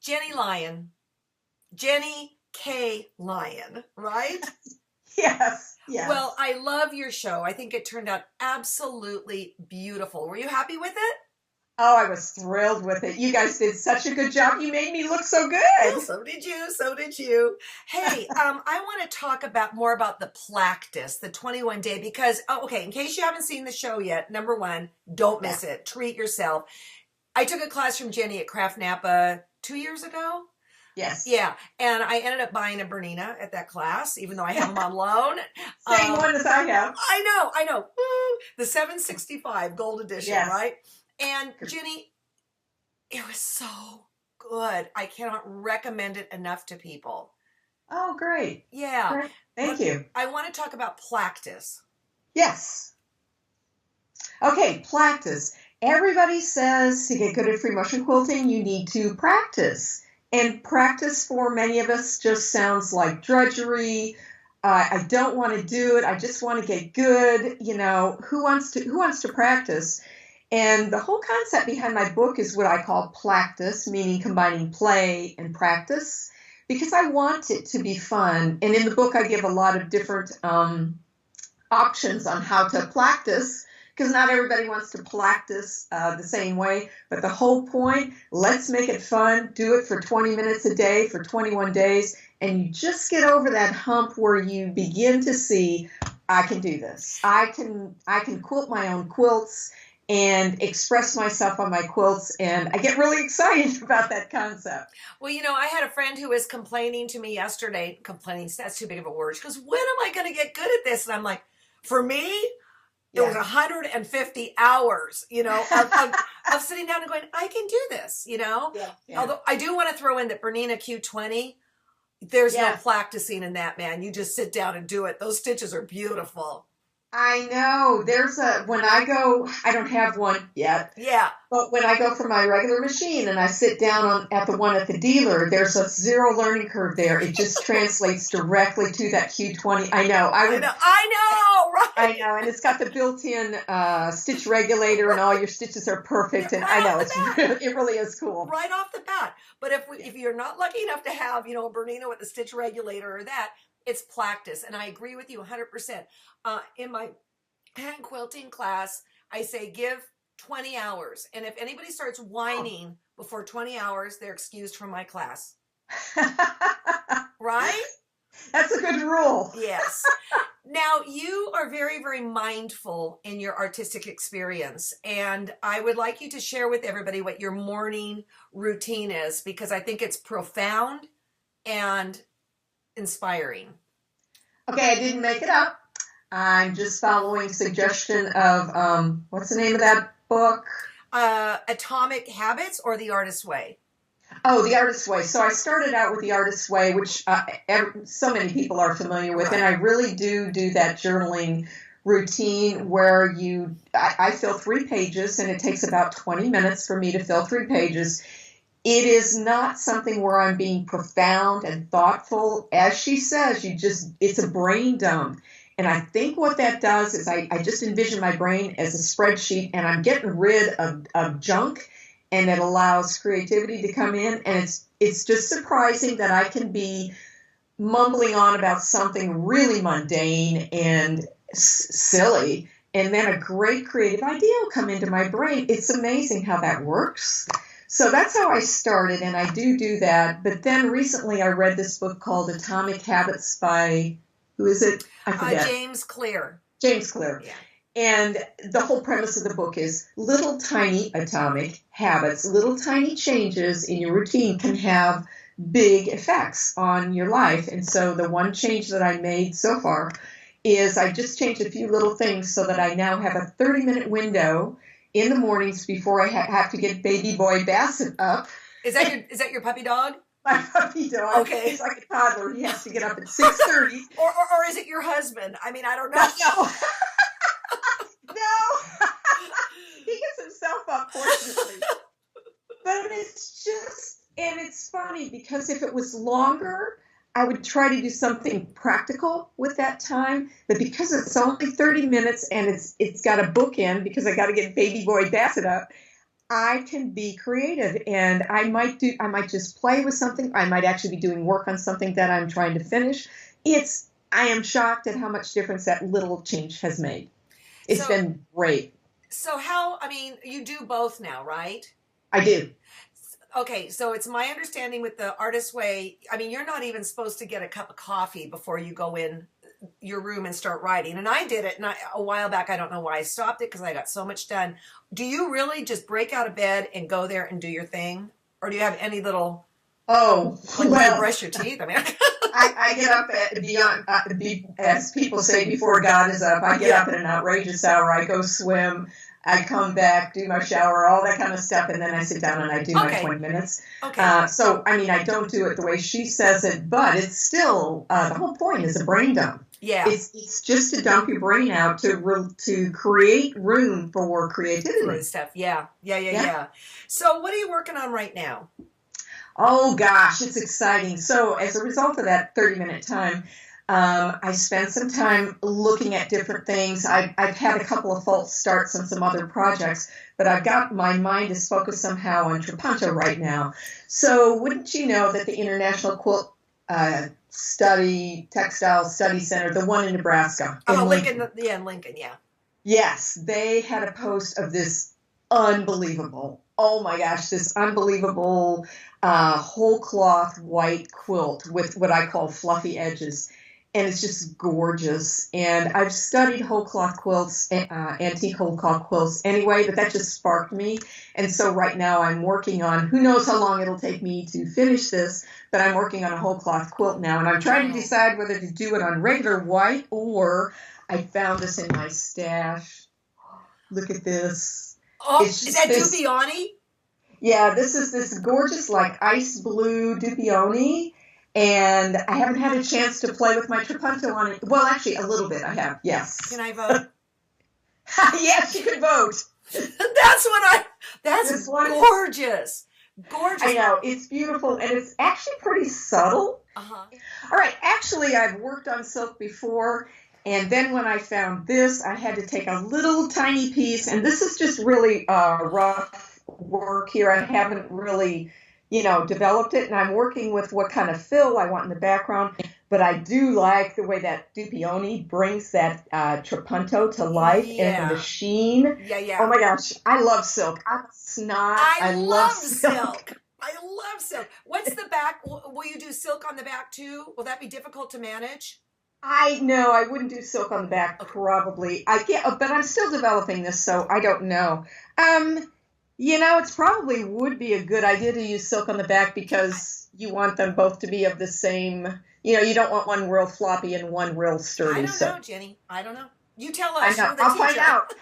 Jenny Lyon. Jenny K. Lyon, right? Yes, yes. Well, I love your show. I think it turned out absolutely beautiful. Were you happy with it? Oh, I was thrilled with it. You guys did such a good job. You made me look so good. Well, so did you. So did you. Hey, I want to talk more about the practice, the 21-day, because, okay, in case you haven't seen the show yet, number one, don't miss it. Treat yourself. I took a class from Jenny at Kraft Napa 2 years ago. Yes. Yeah, and I ended up buying a Bernina at that class, even though I have them on loan. Same one as I have. I know. Woo! The 765 Gold Edition, yes. Right? And Jenny, it was so good. I cannot recommend it enough to people. Oh, great. Yeah. Great. Thank you. I want to talk about practice. Yes. Okay, practice. Everybody says to get good at free motion quilting, you need to practice. And practice for many of us just sounds like drudgery. I don't want to do it. I just want to get good. You know, who wants to practice? And the whole concept behind my book is what I call practice, meaning combining play and practice, because I want it to be fun. And in the book, I give a lot of different options on how to practice, because not everybody wants to practice the same way. But the whole point, let's make it fun. Do it for 20 minutes a day for 21 days. And you just get over that hump where you begin to see, I can do this. I can quilt my own quilts and express myself on my quilts. And I get really excited about that concept. Well, you know, I had a friend who was complaining to me yesterday. Complaining, that's too big of a word. She goes, when am I going to get good at this? And I'm like, for me, it was 150 hours, you know, of sitting down and going, I can do this, you know. Yeah. Although I do want to throw in that Bernina Q20, there's no practicing in that, man. You just sit down and do it. Those stitches are beautiful. I know. When I go, I don't have one yet. Yeah. But when I go for my regular machine and I sit down at the one at the dealer, there's a zero learning curve there. It just translates directly to that Q20. I know. I know. Right. I know. And it's got the built-in stitch regulator, and all your stitches are perfect. And I know it really is cool. Right off the bat. But if you're not lucky enough to have, you know, a Bernina with a stitch regulator or that, it's practice. And I agree with you 100%. In my hand quilting class, I say give 20 hours. And if anybody starts whining before 20 hours, they're excused from my class. Right? That's a good rule. Yes. Now, you are very, very mindful in your artistic experience. And I would like you to share with everybody what your morning routine is, because I think it's profound and inspiring. Okay, I didn't make it up. I'm just following suggestion of, what's the name of that book? Atomic Habits or The Artist's Way? Oh, The Artist's Way. So I started out with The Artist's Way, which so many people are familiar with, and I really do that journaling routine where I fill 3 pages, and it takes about 20 minutes for me to fill 3 pages. It is not something where I'm being profound and thoughtful. As she says, it's a brain dump. And I think what that does is I just envision my brain as a spreadsheet, and I'm getting rid of junk, and it allows creativity to come in. And it's just surprising that I can be mumbling on about something really mundane and silly, and then a great creative idea will come into my brain. It's amazing how that works. So that's how I started, and I do that. But then recently I read this book called Atomic Habits by, who is it? I forget. James Clear. James Clear. Yeah. And the whole premise of the book is little tiny atomic habits, little tiny changes in your routine can have big effects on your life. And so the one change that I made so far is I just changed a few little things so that I now have a 30-minute window in the mornings before I have to get baby boy Bassett up. Is that your puppy dog? My puppy dog. Okay. He's like a toddler. He has to get up at 6:30. or is it your husband? I mean, I don't know. No. No. He gets himself up, fortunately. But it's funny because if it was longer, I would try to do something practical with that time. But because it's only 30 minutes and it's got a bookend because I got to get baby boy Bassett up, I can be creative, and I might just play with something. I might actually be doing work on something that I'm trying to finish. I am shocked at how much difference that little change has made. It's So, been great. so how, I mean, you do both now, right? I do. Okay, so it's my understanding with the Artist Way, I mean, you're not even supposed to get a cup of coffee before you go in your room and start writing. And I did it, and a while back, I don't know why I stopped it because I got so much done. Do you really just break out of bed and go there and do your thing? Or do you have any little, Oh, like, when you well, brush your teeth? I mean, I get up at beyond, as people say, before God is up. I get up at an outrageous hour. I go swim. I come back, do my shower, all that kind of stuff, and then I sit down and I do my okay, 20 minutes. okay. So, I mean, I don't do it the way she says it, but it's still, the whole point is a brain dump. Yeah, It's just to dump your brain out to create room for for creativity. stuff. Yeah, yeah, yeah, Yeah. yeah. So what are you working on right now? Oh gosh, it's exciting. So as a result of that 30-minute time, I spent some time looking at different things. I've had a couple of false starts on some other projects, but I've got my mind is focused somehow on Trapunto right now. So wouldn't you know that the International Quilt Textile Study Center, the one in Nebraska, in Oh, Lincoln. Lincoln, yeah, Lincoln, yeah. Yes, they had a post of this unbelievable, oh my gosh, this unbelievable whole cloth white quilt with what I call fluffy edges. And it's just gorgeous. And I've studied whole cloth quilts, antique whole cloth quilts anyway, but that just sparked me. And so right now I'm working on, who knows how long it'll take me to finish this, but I'm working on a whole cloth quilt now. And I'm trying to Wow. decide whether to do it on regular white or I found this in my stash. Look at this. Oh, It's is just that this. Dupioni? Yeah, this is this gorgeous, like ice blue Dupioni, and I haven't had a chance to play with my Trapunto on it. Well, actually, a little bit I have, yes. Can I vote? Yes, you can vote. That's This one is, gorgeous. Gorgeous. I know, it's beautiful, and it's actually pretty subtle. Uh-huh. All right, actually, I've worked on silk before, and then when I found this, I had to take a little tiny piece, and this is just really rough work here. I haven't really, developed it, and I'm working with what kind of fill I want in the background, but I do like the way that Dupioni brings that Trapunto to life and Yeah. the sheen. Yeah, Oh yeah. my gosh, I love silk. I'm a snot. I love love silk. silk. I love silk. What's the back? Will you do silk on the back too? Will that be difficult to manage? I know I wouldn't do silk on the back probably. I get, but I'm still developing this, so I don't know. It's probably would be a good idea to use silk on the back because you want them both to be of the same. You don't want one real floppy and one real I sturdy. don't So know, Jenny. I don't know. You tell I us. know. You're the I'll teacher. find out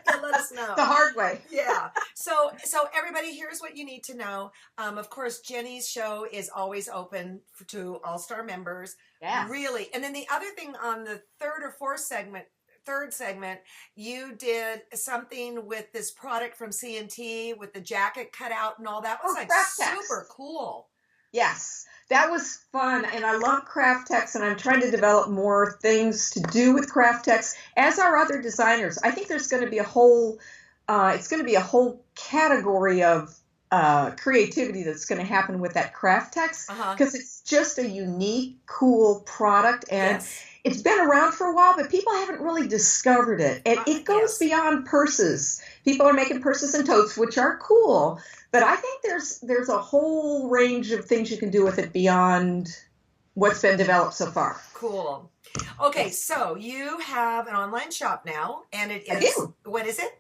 Yeah, let us know. the hard way. Yeah. So everybody, here's what you need to know. Of course, Jenny's show is always open to All-Star members. Yes. Really. And then the other thing on the third segment, you did something with this product from C&T with the jacket cut out and all that. Was like Kraft-tex. super cool. Yes, that was fun, and I love Kraft-tex, and I'm trying to develop more things to do with Kraft-tex, as are other designers. I think there's going to be it's going to be a whole category of creativity that's going to happen with that Kraft-tex, Uh-huh. because it's just a unique, cool product, and Yes. it's been around for a while, but people haven't really discovered it. And it goes Yes. beyond purses. People are making purses and totes, which are cool, but I think there's a whole range of things you can do with it beyond what's been developed so far. Cool. Okay, so you have an online shop now, and it I is, do. what is it?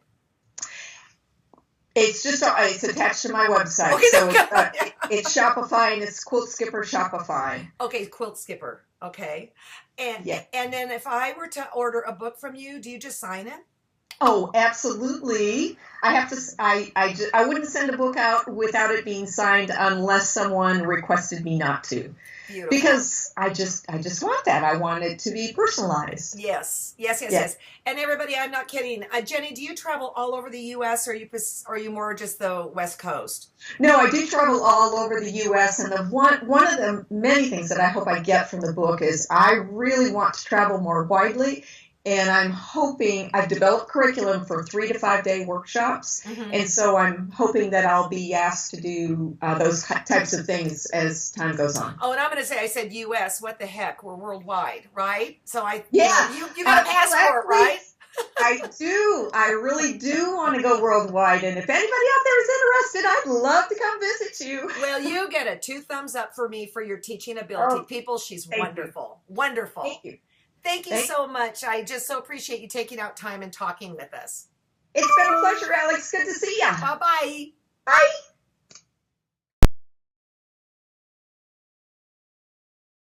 It's just it's attached to my website, Okay, so okay. it's Shopify, and it's Quilt Skipper Shopify. Okay, Quilt Skipper. Okay. And Yeah. and then if I were to order a book from you, do you just sign it? Oh, absolutely. I have to. I wouldn't send a book out without it being signed unless someone requested me not to, Beautiful. because I just want that. I want it to be personalized. Yes. Yeah. And everybody, I'm not kidding. Jenny, do you travel all over the U.S. or are you more just the West Coast? No, I do travel all over the U.S. and the one of the many things that I hope I get from the book is I really want to travel more widely. And I'm hoping, I've developed curriculum for 3 to 5 day workshops. And so I'm hoping that I'll be asked to do those types of things as time goes on. Oh, and I'm going to say, I said U.S. What the heck? We're worldwide, right? So you got a passport, right? I do. I really do want to go worldwide. And if anybody out there is interested, I'd love to come visit you. Well, you get a 2 thumbs up for me for your teaching ability. People, she's wonderful. Wonderful. Thank you. Thank you so much. I just so appreciate you taking out time and talking with us. It's been a pleasure, Alex. Good to see you. Bye-bye. Bye.